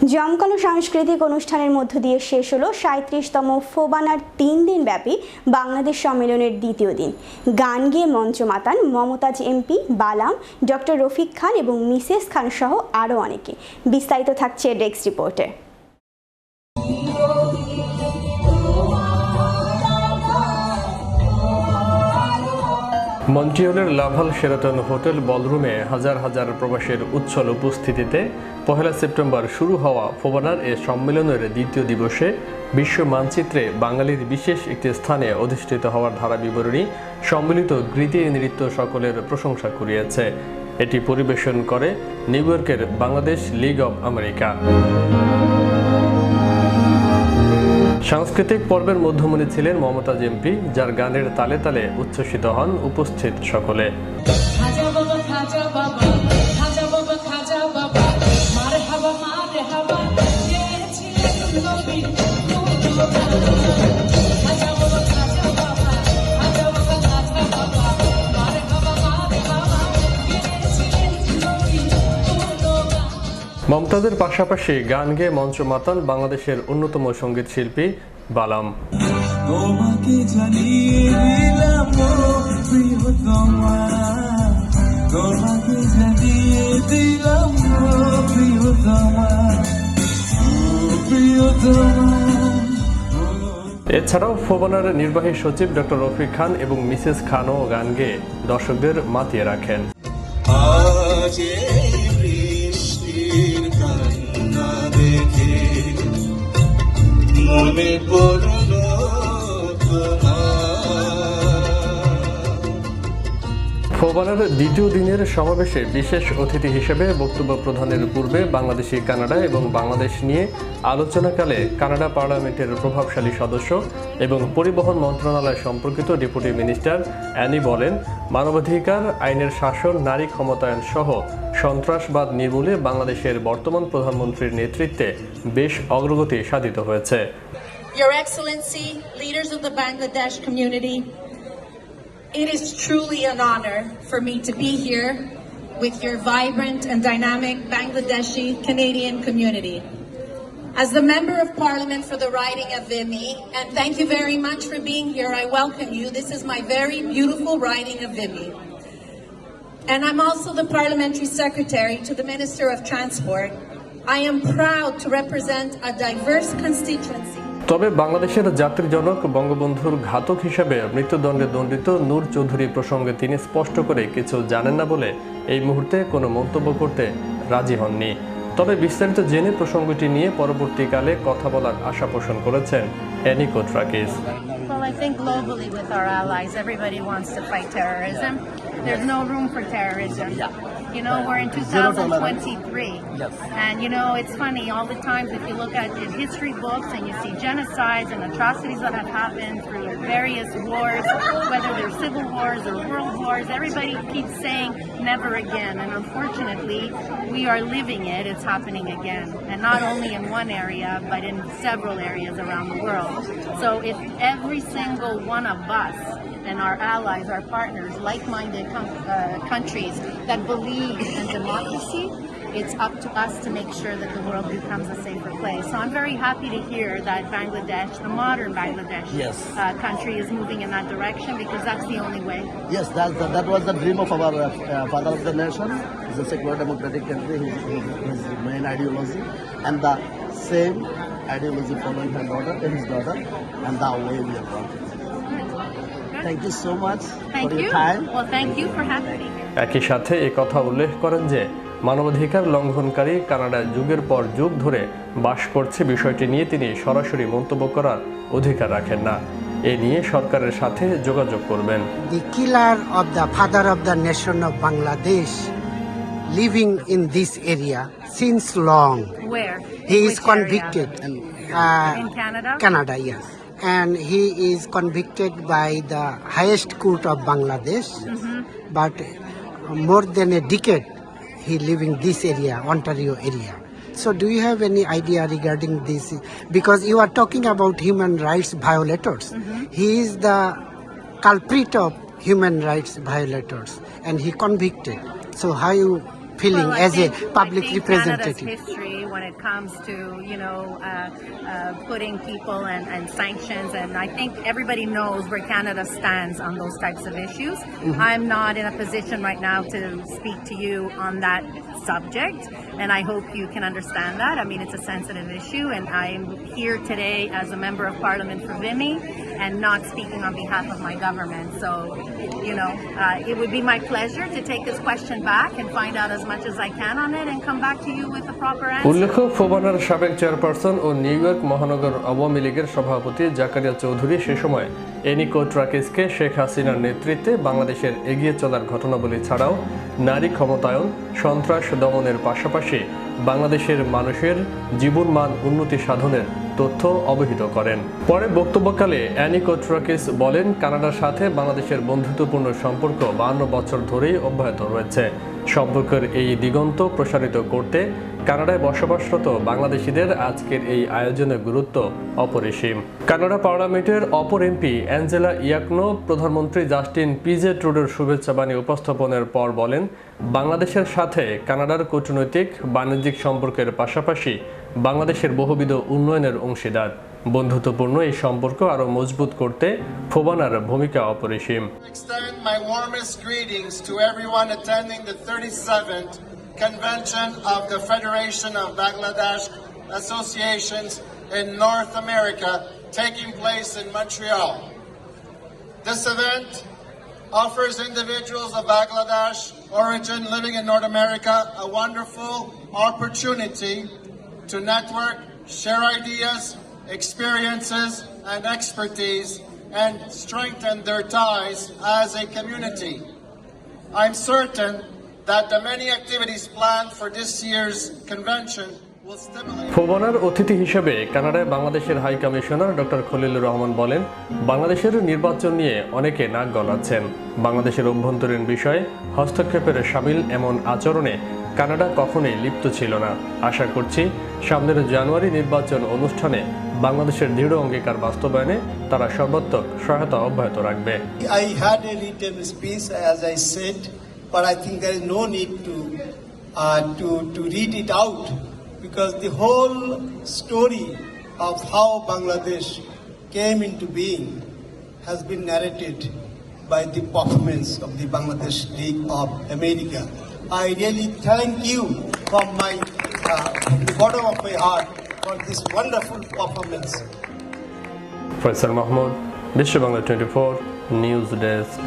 জমকালো সাংস্কৃতিক অনুষ্ঠানের মধ্য দিয়ে শেষ হলো ৩৭তম ফোবানার ৩ দিনব্যাপী বাংলাদেশ সম্মেলনের দ্বিতীয় দিন। গান গেয়ে মঞ্চ মাতান মমতাজ এমপি, বালাম, ডক্টর রফিক খান এবং মিসেস খান সহ আরও অনেকে। বিস্তারিত থাকছে ডেস্ক রিপোর্টে। মন্ট্রিয়লের লাভাল শেরাটন হোটেল বলরুমে হাজার হাজার প্রবাসীর উচ্ছল উপস্থিতিতে ১ সেপ্টেম্বর শুরু হওয়া ফোবানার এ সম্মেলনের দ্বিতীয় দিবসে বিশ্ব মানচিত্রে বাঙালির বিশেষ একটি স্থানে অধিষ্ঠিত হওয়ার ধারা বিবরণী সম্মিলিত গীতি নৃত্য সকলের প্রশংসা কুড়িয়েছে। এটি পরিবেশন করে নিউ ইয়র্কের বাংলাদেশ লীগ অব আমেরিকা। সাংস্কৃতিক পর্বের মধ্যমণি ছিলেন মমতাজ এমপি, যার গানের তালে তালে উচ্ছ্বসিত হন উপস্থিত সকলে। মমতাজের পাশাপাশি গান গেয়ে মঞ্চ মাতান বাংলাদেশের অন্যতম সঙ্গীত শিল্পী বালাম। তোমাকে জানিয়ে দিলাম প্রিয়তমা, তোমাকে জানিয়ে দিলাম প্রিয়তমা, প্রিয়তমা। এছাড়াও ফোবানার নির্বাহী সচিব ডক্টর রফিক খান এবং মিসেস খানও গান গেয়ে দর্শকদের মাতিয়ে রাখেন। ফোবানার দ্বিতীয় দিনের সমাবেশে বিশেষ অতিথি হিসেবে বক্তব্য প্রদানের পূর্বে বাংলাদেশি কানাডা এবং বাংলাদেশ নিয়ে আলোচনাকালে কানাডা পার্লামেন্টের প্রভাবশালী সদস্য এবং পরিবহন মন্ত্রণালয় সম্পর্কিত ডেপুটি মিনিস্টার অ্যানি বলেন, মানবাধিকার, আইনের শাসন, নারী ক্ষমতায়ন সহ সন্ত্রাসবাদ নির্মূলে বাংলাদেশের বর্তমান প্রধানমন্ত্রীর নেতৃত্বে বেশ অগ্রগতি সাধিত হয়েছে। Your Excellency, leaders of the Bangladesh community, it is truly an honor for me to be here with your vibrant and dynamic Bangladeshi Canadian community. As the Member of Parliament for the riding of Vimy, and thank you very much for being here, I welcome you. This is my very beautiful riding of Vimy. And I'm also the Parliamentary Secretary to the Minister of Transport. I am proud to represent a diverse constituency. তবে বাংলাদেশের জাতির জনক বঙ্গবন্ধুর ঘাতক হিসেবে মৃত্যুদণ্ডে দণ্ডিত নূর চৌধুরী প্রসঙ্গে তিনি স্পষ্ট করে কিছু জানেন না বলে এই মুহূর্তে কোনো মন্তব্য করতে রাজি হননি। তবে বিস্তারিত জেনে প্রসঙ্গটি নিয়ে পরবর্তীকালে কথা বলার আশা পোষণ করেছেন Annie কোট্রাকিস। Well, I think globally with our allies, everybody wants to fight terrorism. There's no room for terrorism. You know, we're in 2023. Yes. And, you know, it's funny, all the times if you look at in history books and you see genocides and atrocities that have happened through various wars, whether they're civil wars or world wars, everybody keeps saying never again. And unfortunately, we are living it. It's happening again. And not only in one area, but in several areas around the world. So if every single one of us and our allies, our partners, like-minded countries that believe in democracy, it's up to us to make sure that the world becomes a safer place. So I'm very happy to hear that Bangladesh, the modern Bangladesh country, is moving in that direction, because that's the only way. Yes, that was the dream of our father of the nation. It's a secular democratic country, his main ideology, and the same ideology following his daughter, and the way we are working. Thank you so much for your time. Well, thank you for having me here. একই সাথে এই কথা উল্লেখ করেন যে মানবাধিকার লঙ্ঘনকারী Canada যুগের পর যুগ ধরে বাস করছে, বিষয়টি নিয়ে তিনি সরাসরি মন্তব্য করার অধিকার রাখেন না। এ নিয়ে সরকারের সাথে যোগাযোগ করবেন। The killer of the father of the nation of Bangladesh living in this area since long. Where? He is Which convicted. In Canada? Canada, yes. And he is convicted by the highest court of Bangladesh. But more than a decade he living this area, Ontario area. So do you have any idea regarding this? Because you are talking about human rights violators. He is the culprit of human rights violators and he convicted. So how you feeling Well, as a public I think representative? Canada's history when it comes to putting people and sanctions, and I think everybody knows where Canada stands on those types of issues. I'm not in a position right now to speak to you on that subject, and I hope you can understand that. I mean, it's a sensitive issue, and I'm here today as a member of Parliament for Vimy and not speaking on behalf of my government. So, it would be my pleasure to take this question back and find out as much as I can on it and come back to you with the proper answer. উল্লেখ্য ফোবানার সাবেক chairperson ও new York মহানগর আওয়ামী লীগের সভাপতি জাকারিয়া চৌধুরী সে সময় Eniko ট্রাকিসকে Sheikh হাসিনার নেতৃত্বে বাংলাদেশের এগিয়ে চলার ঘটনাবলী ছাড়াও নারী ক্ষমতায়ন, সন্ত্রাস দমনের পাশাপাশি বাংলাদেশের মানুষের জীবনমান উন্নতি সাধনের তথ্য অবহিত করেন। পরে বক্তব্যকালে অ্যানিকো ট্রাকিস বলেন, কানাডার সাথে বাংলাদেশের বন্ধুত্বপূর্ণ সম্পর্ক 52 বছর ধরেই অব্যাহত রয়েছে। সম্পর্কের এই দিগন্ত প্রসারিত করতে কানাডায় বসবাসরত বাংলাদেশিদের আজকের এই আয়োজনের গুরুত্ব অপরিসীম। কানাডা পার্লামেন্টের অপর এমপি অ্যাঞ্জেলা ইয়াকনো প্রধানমন্ত্রী জাস্টিন পিজে ট্রুডোর শুভেচ্ছা বাণী উপস্থাপনের পর বলেন, বাংলাদেশের সাথে কানাডার কূটনৈতিক বাণিজ্যিক সম্পর্কের পাশাপাশি বাংলাদেশের বহুবিধ উন্নয়নের অংশীদার। বন্ধুত্বপূর্ণ এই সম্পর্ক আরও মজবুত করতে ফোবানার ভূমিকা অপরিসীম। Extend my warmest greetings to everyone attending the 37th Convention of the Federation of Bangladesh Associations in North America taking place in Montreal. This event offers individuals of Bangladesh origin living in North America a wonderful opportunity to network, share ideas, experiences, and expertise, and strengthen their ties as a community. I'm certain that the many activities planned for this year's convention will stimulate. ফোবানার অতিথি হিসেবে কানাডায় বাংলাদেশের high commissioner doctor Khalilur Rahman বলেন, বাংলাদেশের নির্বাচন নিয়ে অনেকে নাক গলাচ্ছেন। বাংলাদেশের অভ্যন্তরীণ বিষয়ে হস্তক্ষেপের শামিল এমন আচরণে কানাডা কখনোই লিপ্ত ছিল না। আশা করছি সামনের জানুয়ারি নির্বাচন অনুষ্ঠানে বাংলাদেশের দৃঢ় অঙ্গীকার বাস্তবায়নে তারা সর্বাত্মক সহায়তা অব্যাহত রাখবে। I had a written speech, as I said, but I think there is no need to read it out, because the whole story of how Bangladesh came into being has been narrated by the performance of the Bangladesh League of America. I really thank you from the bottom of my heart for this wonderful performance. Faisal Mahmud, বিশ্ব Bangla 24 news desk.